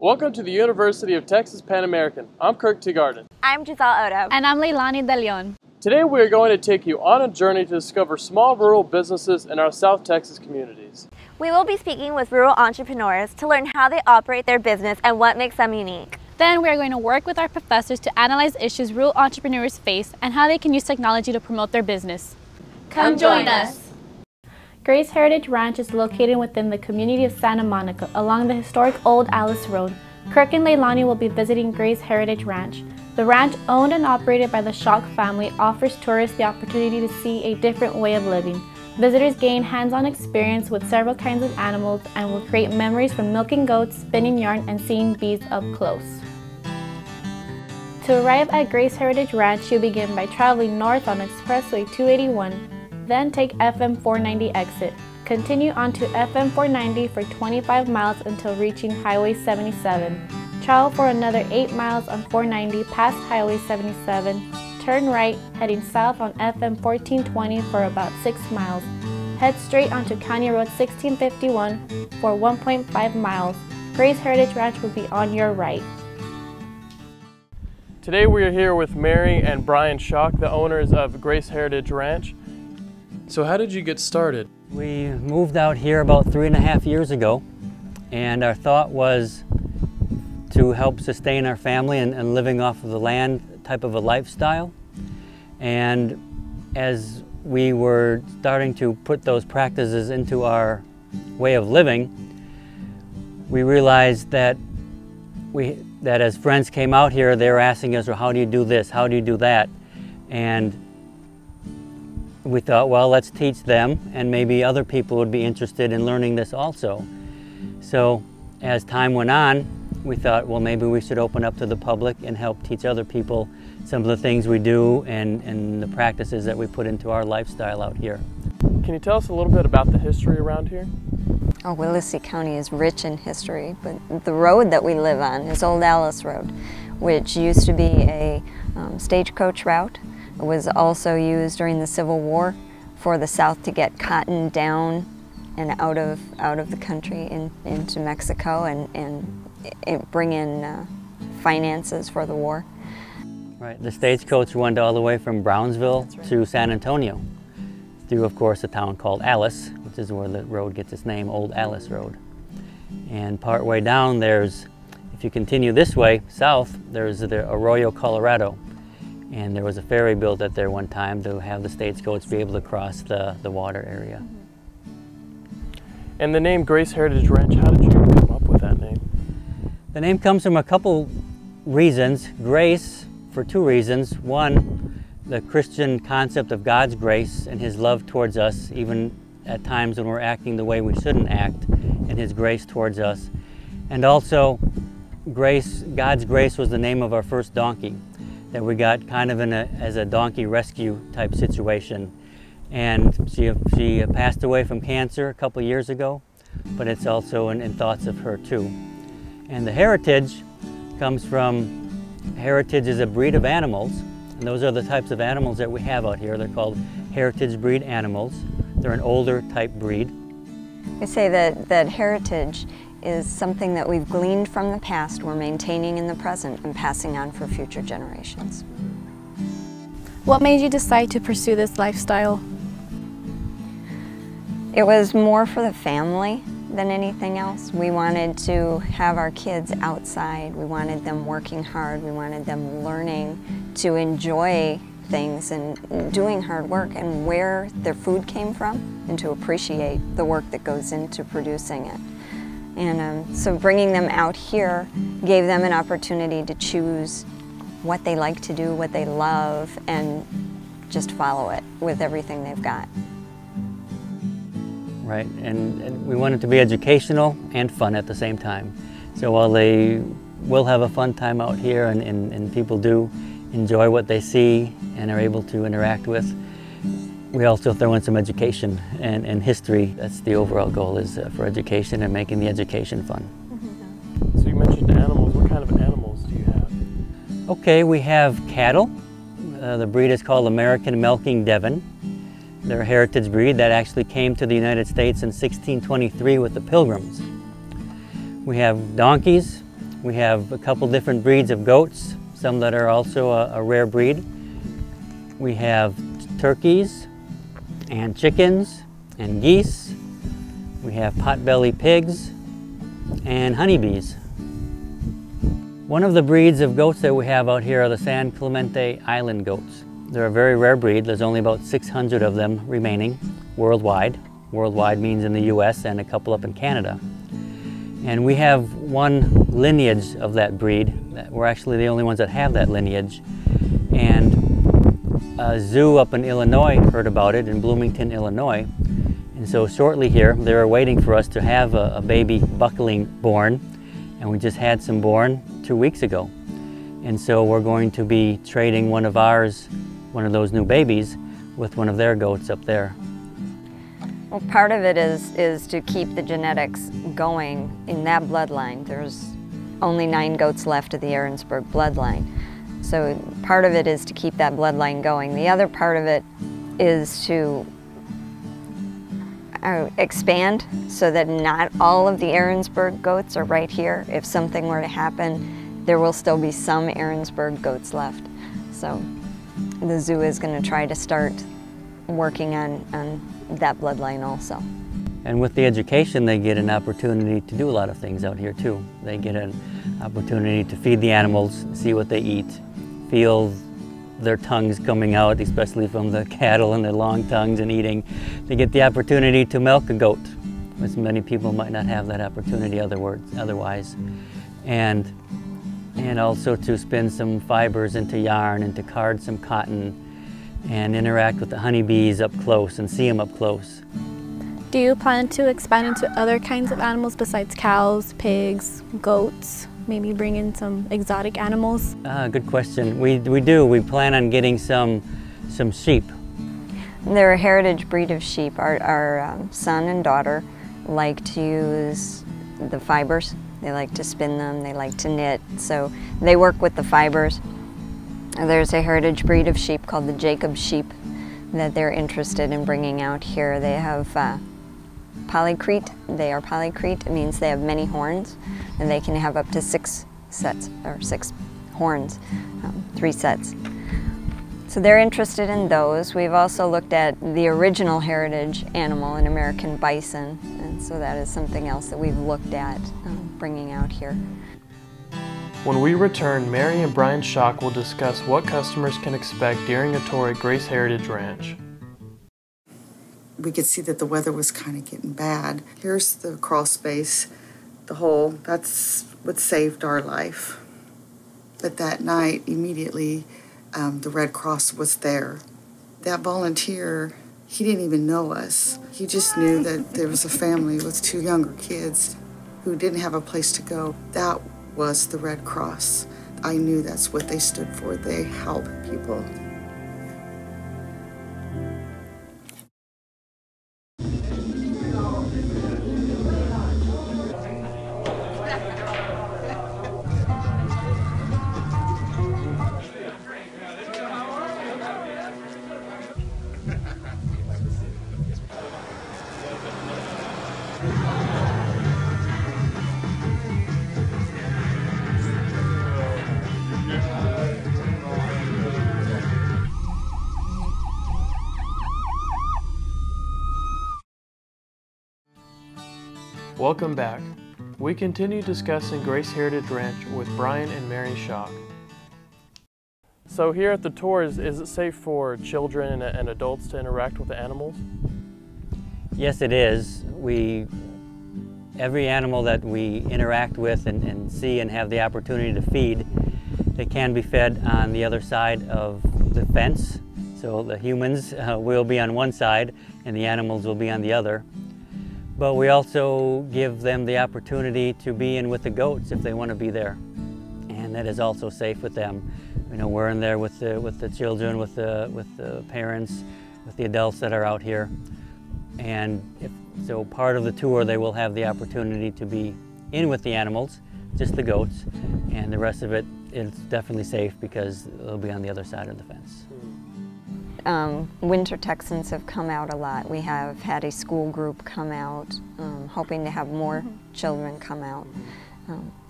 Welcome to the University of Texas Pan American. I'm Kirk Teagarden. I'm Giselle Odo. And I'm Leilani De Leon. Today we are going to take you on a journey to discover small rural businesses in our South Texas communities. We will be speaking with rural entrepreneurs to learn how they operate their business and what makes them unique. Then we are going to work with our professors to analyze issues rural entrepreneurs face and how they can use technology to promote their business. Come join us. Grace Heritage Ranch is located within the community of Santa Monica along the historic Old Alice Road. Kirk and Leilani will be visiting Grace Heritage Ranch. The ranch, owned and operated by the Schock family, offers tourists the opportunity to see a different way of living. Visitors gain hands-on experience with several kinds of animals and will create memories from milking goats, spinning yarn, and seeing bees up close. To arrive at Grace Heritage Ranch, you begin by traveling north on Expressway 281. Then take FM 490 exit. Continue on to FM 490 for 25 miles until reaching Highway 77. Travel for another 8 miles on 490 past Highway 77. Turn right, heading south on FM 1420 for about 6 miles. Head straight onto County Road 1651 for 1.5 miles. Grace Heritage Ranch will be on your right. Today we are here with Mary and Brian Schock, the owners of Grace Heritage Ranch. So how did you get started? We moved out here about 3.5 years ago, and our thought was to help sustain our family and living off of the land type of a lifestyle. And as we were starting to put those practices into our way of living, we realized that as friends came out here, they were asking us, well, how do you do this? How do you do that? And we thought, well, let's teach them, and maybe other people would be interested in learning this also. So as time went on, we thought, well, maybe we should open up to the public and help teach other people some of the things we do and the practices that we put into our lifestyle out here. Can you tell us a little bit about the history around here? Oh, Willacy County is rich in history, but the road that we live on is Old Alice Road, which used to be a stagecoach route. It was also used during the Civil War for the South to get cotton down and out of the country into Mexico and bring in finances for the war. Right, the stagecoach went all the way from Brownsville to San Antonio through, of course, a town called Alice, which is where the road gets its name, Old Alice Road. And part way down if you continue this way, south, there's the Arroyo Colorado. And there was a ferry built at there one time to have the stagecoach be able to cross the water area. And the name Grace Heritage Ranch, how did you come up with that name? The name comes from a couple reasons. Grace, for two reasons. One, the Christian concept of God's grace and His love towards us, even at times when we're acting the way we shouldn't act, and His grace towards us. And also, God's grace was the name of our first donkey that we got kind of as a donkey rescue type situation. And she passed away from cancer a couple years ago, but it's also in thoughts of her too. And the heritage comes from, heritage is a breed of animals, and those are the types of animals that we have out here. They're called heritage breed animals. They're an older type breed. We say that heritage is something that we've gleaned from the past, we're maintaining in the present and passing on for future generations. What made you decide to pursue this lifestyle? It was more for the family than anything else. We wanted to have our kids outside. We wanted them working hard. We wanted them learning to enjoy things and doing hard work and where their food came from, and to appreciate the work that goes into producing it. And so bringing them out here gave them an opportunity to choose what they like to do, what they love, and just follow it with everything they've got. Right, and we want it to be educational and fun at the same time. So while they will have a fun time out here and people do enjoy what they see and are able to interact with, we also throw in some education and history. That's the overall goal, is for education and making the education fun. So you mentioned animals. What kind of animals do you have? Okay, we have cattle. The breed is called American Milking Devon. They're a heritage breed that actually came to the United States in 1623 with the Pilgrims. We have donkeys. We have a couple different breeds of goats, some that are also a rare breed. We have turkeys and chickens and geese. We have potbelly pigs and honeybees. One of the breeds of goats that we have out here are the San Clemente Island goats. They're a very rare breed. There's only about 600 of them remaining worldwide. Worldwide means in the US and a couple up in Canada. And we have one lineage of that breed. We're actually the only ones that have that lineage. And a zoo up in Illinois heard about it, in Bloomington, Illinois. And so shortly here, they were waiting for us to have a baby buckling born. And we just had some born 2 weeks ago. And so we're going to be trading one of ours, one of those new babies, with one of their goats up there. Well, part of it is to keep the genetics going in that bloodline. There's only 9 goats left of the Aaronsburg bloodline. So part of it is to keep that bloodline going. The other part of it is to expand so that not all of the Aaronsburg goats are right here. If something were to happen, there will still be some Aaronsburg goats left. So the zoo is going to try to start working on that bloodline also. And with the education, they get an opportunity to do a lot of things out here too. They get an opportunity to feed the animals, see what they eat, feel their tongues coming out, especially from the cattle and their long tongues and eating. They get the opportunity to milk a goat, which many people might not have that opportunity otherwise. And also to spin some fibers into yarn and to card some cotton and interact with the honeybees up close and see them up close. Do you plan to expand into other kinds of animals besides cows, pigs, goats? Maybe bring in some exotic animals? Good question. We do. We plan on getting some sheep. They're a heritage breed of sheep. Our son and daughter like to use the fibers. They like to spin them, they like to knit, so they work with the fibers. There's a heritage breed of sheep called the Jacob sheep that they're interested in bringing out here. They have polycrete. They are polycrete. It means they have many horns, and they can have up to 6 sets, or 6 horns, 3 sets. So they're interested in those. We've also looked at the original heritage animal, an American bison, and so that is something else that we've looked at bringing out here. When we return, Mary and Brian Schock will discuss what customers can expect during a tour at Grace Heritage Ranch. We could see that the weather was kind of getting bad. Here's the crawl space, the hole. That's what saved our life. But that night, immediately, the Red Cross was there. That volunteer, he didn't even know us. He just knew that there was a family with 2 younger kids who didn't have a place to go. That was the Red Cross. I knew that's what they stood for. They help people. Welcome back. We continue discussing Grace Heritage Ranch with Brian and Mary Schock. So here at the tours, is it safe for children and adults to interact with the animals? Yes, it is. Every animal that we interact with and see and have the opportunity to feed, they can be fed on the other side of the fence. So the humans will be on one side and the animals will be on the other. But we also give them the opportunity to be in with the goats if they want to be there. And that is also safe with them. You know, we're in there with the children, with the parents, with the adults that are out here. And so part of the tour, they will have the opportunity to be in with the animals, just the goats, and the rest of it is definitely safe because they'll be on the other side of the fence. Winter Texans have come out a lot. We have had a school group come out, hoping to have more children come out.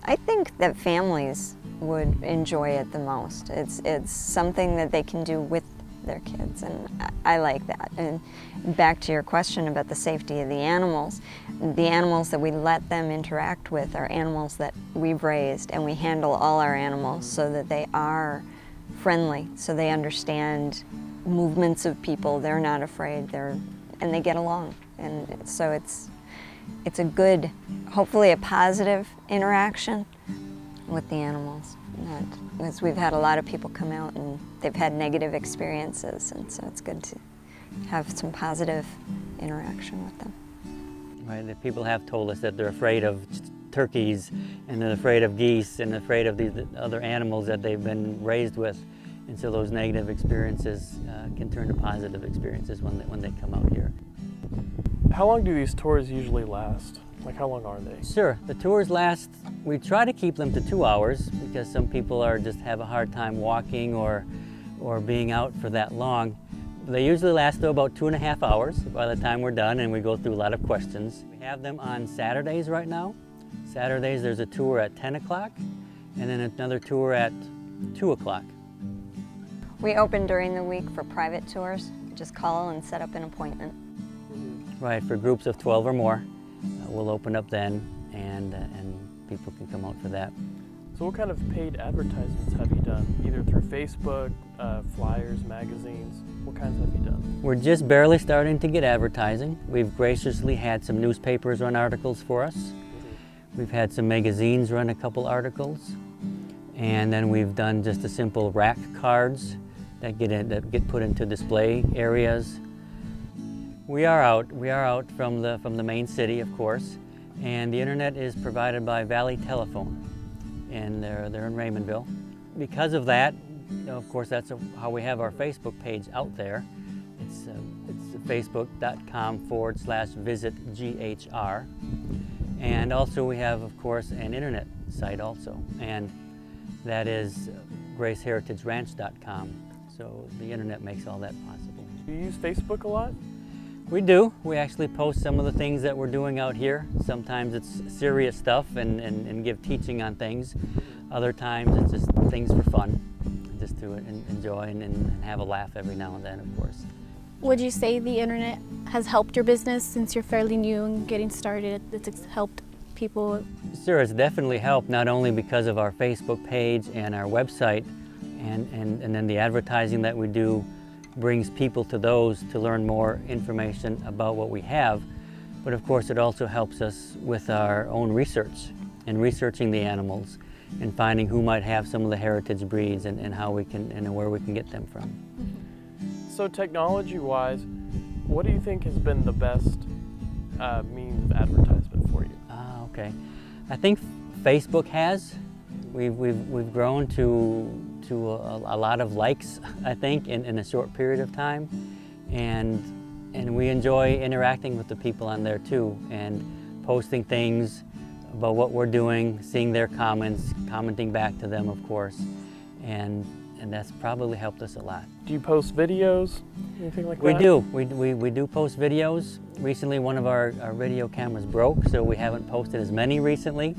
I think that families would enjoy it the most. It's something that they can do with their kids, and I like that. And back to your question about the safety of the animals that we let them interact with are animals that we've raised, and we handle all our animals so that they are friendly, so they understand movements of people. They're not afraid, and they get along. And so it's a good, hopefully a positive interaction with the animals. Because we've had a lot of people come out and they've had negative experiences, and so it's good to have some positive interaction with them. Right, the people have told us that they're afraid of turkeys, and they're afraid of geese, and afraid of these other animals that they've been raised with. And so those negative experiences can turn to positive experiences when they come out here. How long do these tours usually last? Like, how long are they? Sure, the tours last, we try to keep them to 2 hours because some people just have a hard time walking or being out for that long. They usually last about 2.5 hours by the time we're done, and we go through a lot of questions. We have them on Saturdays right now. Saturdays there's a tour at 10 o'clock and then another tour at 2 o'clock. We open during the week for private tours. Just call and set up an appointment. Right, for groups of 12 or more. We'll open up then, and people can come out for that. So what kind of paid advertisements have you done? Either through Facebook, flyers, magazines? What kinds have you done? We're just barely starting to get advertising. We've graciously had some newspapers run articles for us. We've had some magazines run a couple articles. And then we've done just a simple rack cards that get put into display areas. We are out from the main city, of course, and the internet is provided by Valley Telephone, and they're in Raymondville. Because of that, of course, that's how we have our Facebook page out there. It's facebook.com/visitGHR, and also we have, of course, an internet site also, and that is GraceHeritageRanch.com. So the internet makes all that possible. Do you use Facebook a lot? We do. We actually post some of the things that we're doing out here. Sometimes it's serious stuff and give teaching on things. Other times it's just things for fun, just to enjoy and have a laugh every now and then, of course. Would you say the internet has helped your business since you're fairly new and getting started? It's helped people? Sure, it's definitely helped, not only because of our Facebook page and our website, and then the advertising that we do brings people to those to learn more information about what we have, but of course it also helps us with our own research and researching the animals and finding who might have some of the heritage breeds and how we can and where we can get them from. So technology-wise, what do you think has been the best means of advertisement for you? Okay, I think Facebook has. We've grown to a lot of likes, I think, in a short period of time, and we enjoy interacting with the people on there too, and posting things about what we're doing, seeing their comments, commenting back to them, of course, and that's probably helped us a lot. Do you post videos, anything like that? We do. We do post videos. Recently one of our video cameras broke, so we haven't posted as many recently,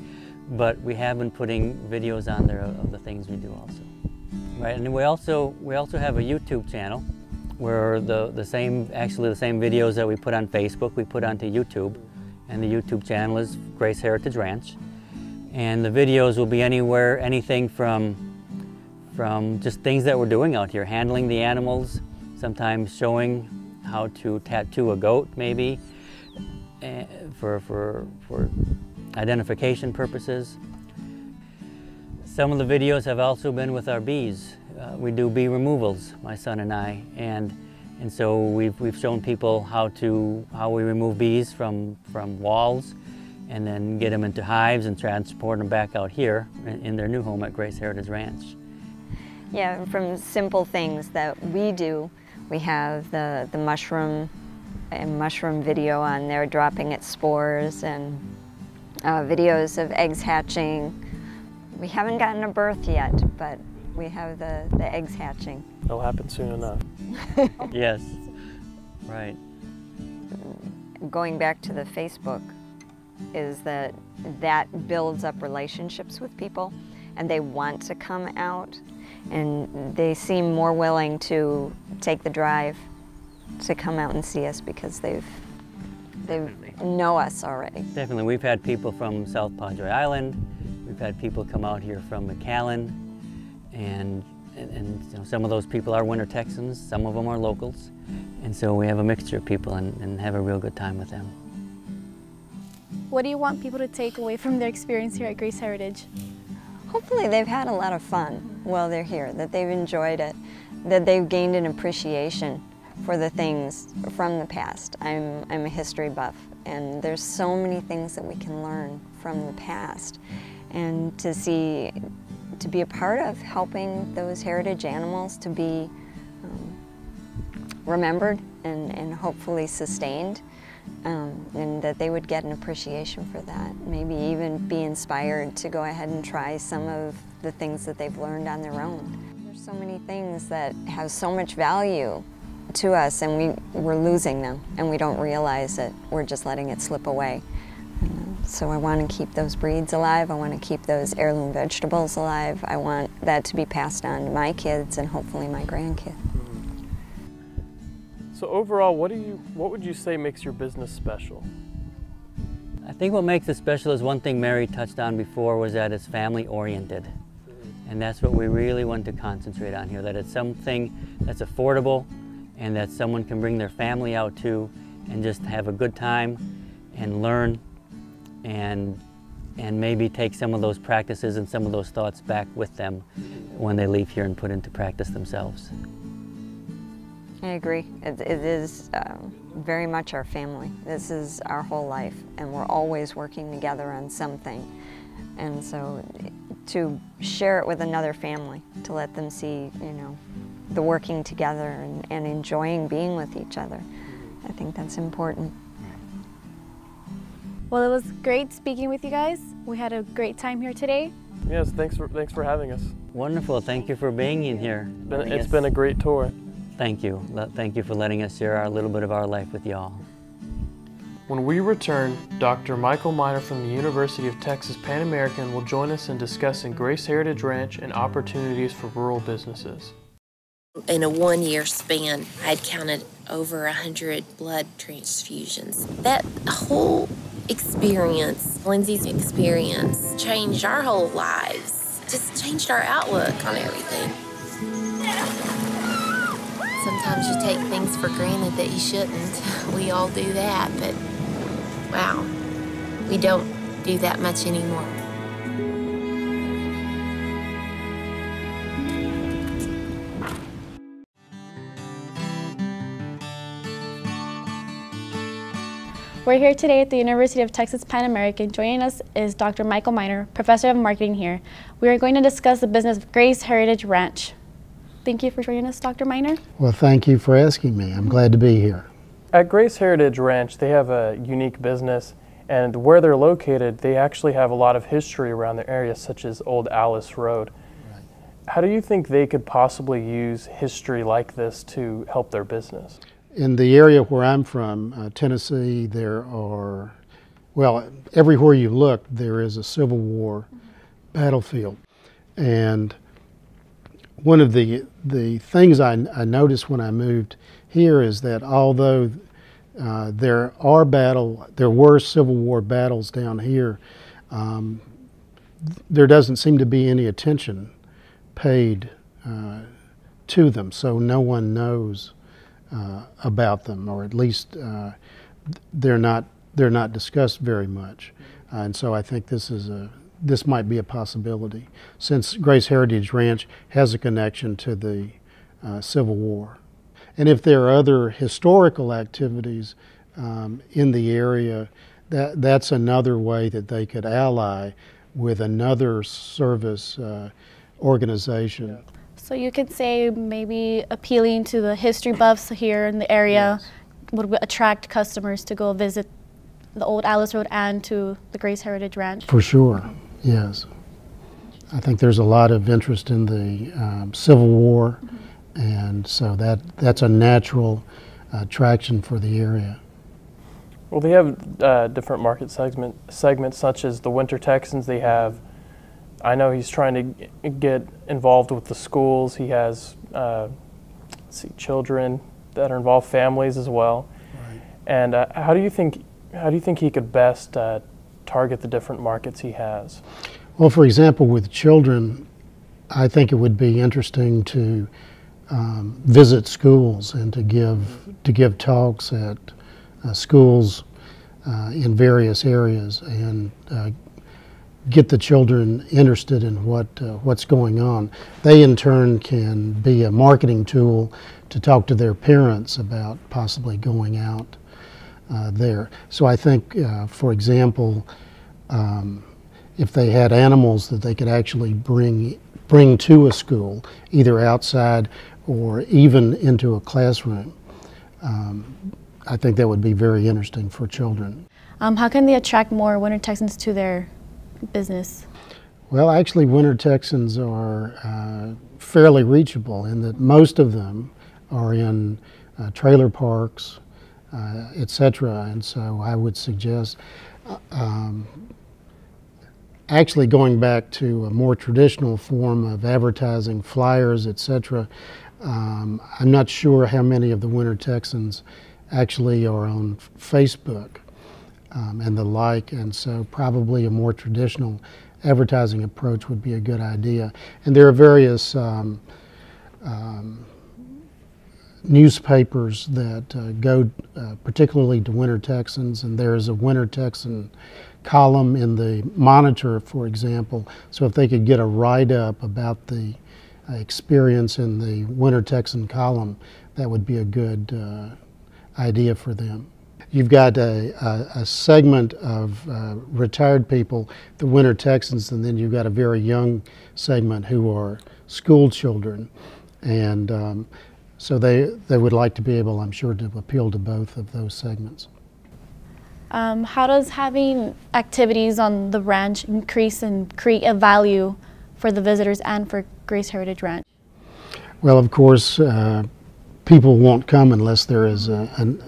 but we have been putting videos on there of the things we do also. Right, and we also have a YouTube channel where the same videos that we put on Facebook we put onto YouTube, and the YouTube channel is Grace Heritage Ranch, and the videos will be anything from just things that we're doing out here, handling the animals, sometimes showing how to tattoo a goat maybe for identification purposes. Some of the videos have also been with our bees. We do bee removals, my son and I, and so we've shown people how we remove bees from walls, and then get them into hives and transport them back out here in their new home at Grace Heritage Ranch. Yeah, from simple things that we do, we have the mushroom video on there, dropping its spores, and videos of eggs hatching. We haven't gotten a birth yet, but we have the eggs hatching. It'll happen soon enough. Yes, right. Going back to the Facebook is that that builds up relationships with people, and they want to come out, and they seem more willing to take the drive to come out and see us because they know us already. Definitely. We've had people from South Padre Island. We've had people come out here from McAllen, and you know, some of those people are Winter Texans, some of them are locals, and so we have a mixture of people and have a real good time with them. What do you want people to take away from their experience here at Grace Heritage? Hopefully they've had a lot of fun while they're here, that they've enjoyed it, that they've gained an appreciation for the things from the past. I'm a history buff, and there's so many things that we can learn from the past, and to be a part of helping those heritage animals to be remembered and hopefully sustained, and that they would get an appreciation for that. Maybe even be inspired to go ahead and try some of the things that they've learned on their own. There's so many things that have so much value to us, and we're losing them, and we don't realize it. We're just letting it slip away. So I want to keep those breeds alive. I want to keep those heirloom vegetables alive. I want that to be passed on to my kids and hopefully my grandkids. So overall, what would you say makes your business special? I think what makes it special is one thing Mary touched on before, was that it's family oriented. And that's what we really want to concentrate on here, that it's something that's affordable and that someone can bring their family out to and just have a good time and learn and maybe take some of those practices and some of those thoughts back with them when they leave here and put into practice themselves. I agree. It is very much our family. This is our whole life, and we're always working together on something. And so to share it with another family, to let them see, you know, the working together and enjoying being with each other, I think that's important. Well, it was great speaking with you guys. We had a great time here today. Yes, thanks for having us. Wonderful. Thank you for being in here. It's been a great tour. Thank you. Thank you for letting us share a little bit of our life with y'all. When we return, Dr. Michael Miner from the University of Texas Pan American will join us in discussing Grace Heritage Ranch and opportunities for rural businesses. In a one-year span, I'd counted over 100 blood transfusions. That whole experience, Lindsay's experience, changed our whole lives. Just changed our outlook on everything. Sometimes you take things for granted that you shouldn't. We all do that, but wow, we don't do that much anymore. We're here today at the University of Texas Pan American. Joining us is Dr. Michael Miner, Professor of Marketing here. We are going to discuss the business of Grace Heritage Ranch. Thank you for joining us, Dr. Miner. Well, thank you for asking me. I'm glad to be here. At Grace Heritage Ranch, they have a unique business, and where they're located, they actually have a lot of history around the area, such as Old Alice Road. Right. How do you think they could possibly use history like this to help their business? In the area where I'm from, Tennessee, there are, well, everywhere you look, there is a Civil War battlefield. And one of the things I noticed when I moved here is that although there were Civil War battles down here, there doesn't seem to be any attention paid to them, so no one knows about them, or at least they're not discussed very much. And so I think this might be a possibility, since Grace Heritage Ranch has a connection to the Civil War. And if there are other historical activities in the area, that's another way that they could ally with another service organization. So you could say maybe appealing to the history buffs here in the area, yes, would attract customers to go visit the Old Alice Road and to the Grace Heritage Ranch. For sure, yes. I think there's a lot of interest in the Civil War, and so that's a natural attraction for the area. Well, they have different market segments such as the Winter Texans. They have, I know he's trying to get involved with the schools. He has, children that are involved, families as well. Right. And how do you think he could best target the different markets he has? Well, for example, with children, I think it would be interesting to visit schools and to give talks at schools in various areas and get the children interested in what's going on. They in turn can be a marketing tool to talk to their parents about possibly going out there. So I think, for example, if they had animals that they could actually bring to a school, either outside or even into a classroom, I think that would be very interesting for children. How can they attract more Winter Texans to their business? Well, actually, Winter Texans are fairly reachable in that most of them are in trailer parks, etc. And so I would suggest actually going back to a more traditional form of advertising, flyers, etc. I'm not sure how many of the Winter Texans actually are on Facebook and the like, and so probably a more traditional advertising approach would be a good idea. And there are various newspapers that go particularly to Winter Texans, and there's a Winter Texan column in the Monitor, for example. So if they could get a write-up about the experience in the Winter Texan column, that would be a good idea for them. You've got a segment of retired people, the Winter Texans, and then you've got a very young segment who are school children. And so they would like to be able, I'm sure, to appeal to both of those segments. How does having activities on the ranch increase and create a value for the visitors and for Grace Heritage Ranch? Well, of course, people won't come unless there is an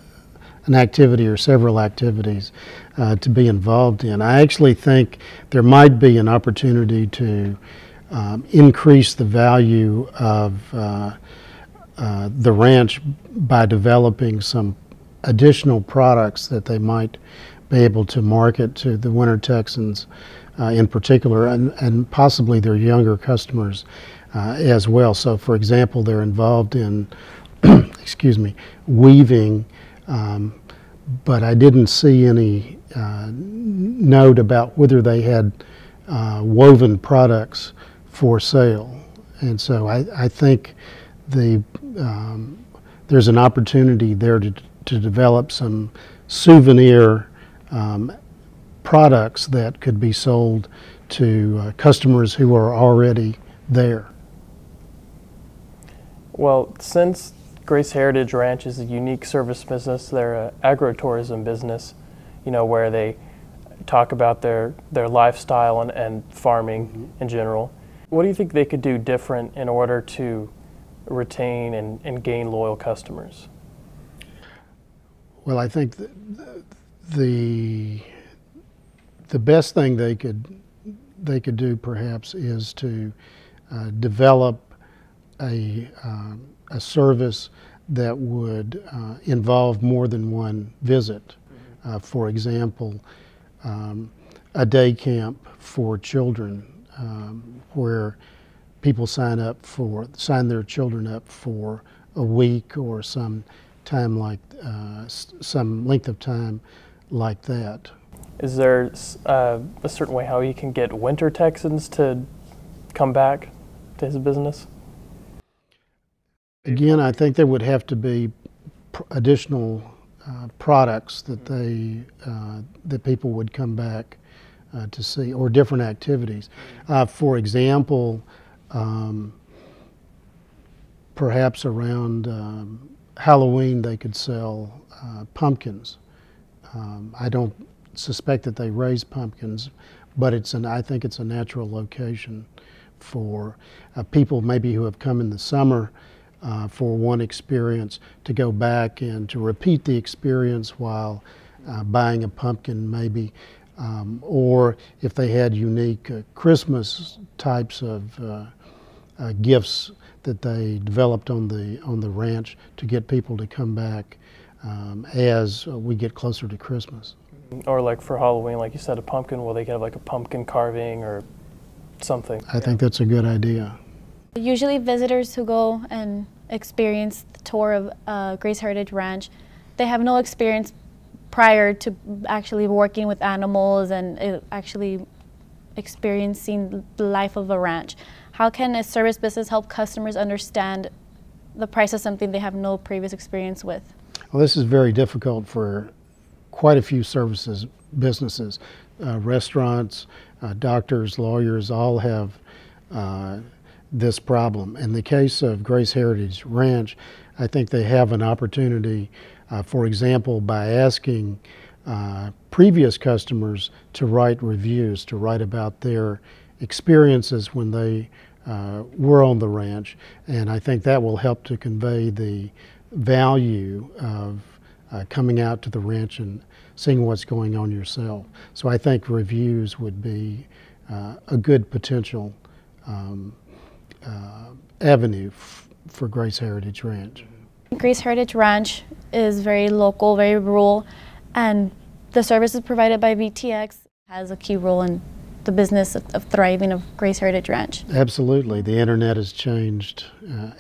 activity or several activities to be involved in. I actually think there might be an opportunity to increase the value of the ranch by developing some additional products that they might be able to market to the Winter Texans in particular, and possibly their younger customers as well. So, for example, they're involved in excuse me, weaving, but I didn't see any note about whether they had woven products for sale. And so I think there's an opportunity there to develop some souvenir products that could be sold to customers who are already there. Well, since Grace Heritage Ranch is a unique service business, they're an agritourism business, where they talk about their lifestyle and farming in general. What do you think they could do different in order to retain and gain loyal customers? Well, I think the best thing they could do perhaps is to develop a service that would involve more than one visit. For example, a day camp for children where people sign their children up for a week or some length of time like that. Is there a certain way how he can get Winter Texans to come back to his business? Again, I think there would have to be additional products that that people would come back to see, or different activities. For example, perhaps around Halloween they could sell pumpkins. I don't suspect that they raise pumpkins, but I think it's a natural location for people maybe who have come in the summer for one experience to go back and to repeat the experience while buying a pumpkin maybe, or if they had unique Christmas types of gifts that they developed on the ranch to get people to come back as we get closer to Christmas. Or like for Halloween, like you said, a pumpkin, well, they could have like a pumpkin carving or something. I think that's a good idea. Usually visitors who go and experience the tour of Grace Heritage Ranch, they have no experience prior to actually working with animals and actually experiencing the life of a ranch. How can a service business help customers understand the price of something they have no previous experience with? Well, this is very difficult for quite a few services businesses. Restaurants, doctors, lawyers all have this problem. In the case of Grace Heritage Ranch, I think they have an opportunity, for example, by asking previous customers to write reviews, to write about their experiences when they were on the ranch, and I think that will help to convey the value of coming out to the ranch and seeing what's going on yourself. So I think reviews would be a good potential avenue for Grace Heritage Ranch. Grace Heritage Ranch is very local, very rural, and the services provided by VTX has a key role in the business of thriving of Grace Heritage Ranch. Absolutely. The internet has changed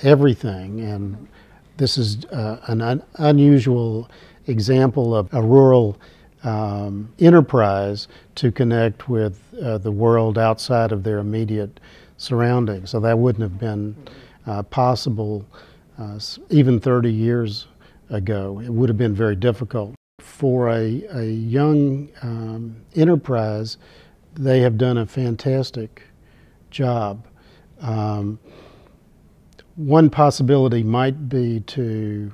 everything, and this is an unusual example of a rural enterprise to connect with the world outside of their immediate surroundings. So that wouldn't have been possible even 30 years ago. It would have been very difficult. For a young enterprise, they have done a fantastic job. One possibility might be to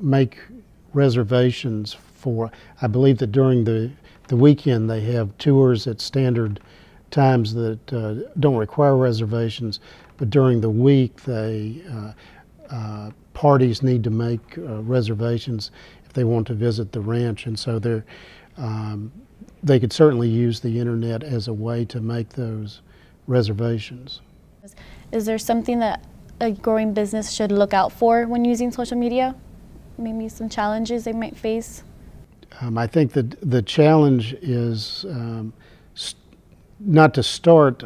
make reservations for, I believe that during the weekend they have tours at standard times that don't require reservations, but during the week they parties need to make reservations if they want to visit the ranch, and so they could certainly use the internet as a way to make those reservations. Is there something that a growing business should look out for when using social media? Maybe some challenges they might face? I think that the challenge is not to start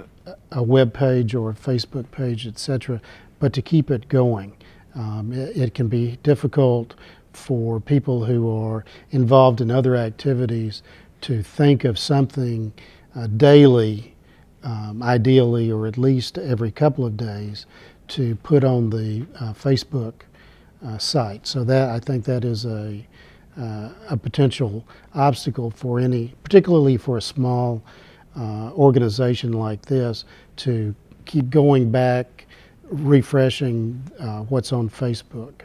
a web page or a Facebook page, etc., but to keep it going. It can be difficult for people who are involved in other activities to think of something daily, ideally, or at least every couple of days, to put on the Facebook site. So that, I think that is a potential obstacle for any, particularly for a small organization like this, to keep going back, refreshing what's on Facebook.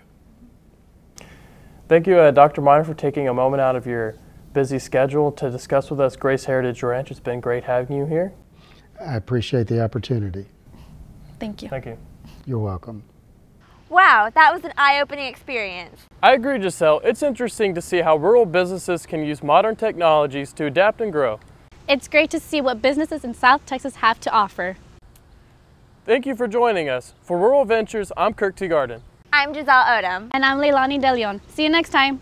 Thank you, Dr. Miner, for taking a moment out of your busy schedule to discuss with us Grace Heritage Ranch. It's been great having you here. I appreciate the opportunity. Thank you. Thank you. You're welcome. Wow, that was an eye-opening experience. I agree, Giselle. It's interesting to see how rural businesses can use modern technologies to adapt and grow. It's great to see what businesses in South Texas have to offer. Thank you for joining us. For Rural Ventures, I'm Kirk T. Garden. I'm Giselle Odom. And I'm Leilani De Leon. See you next time.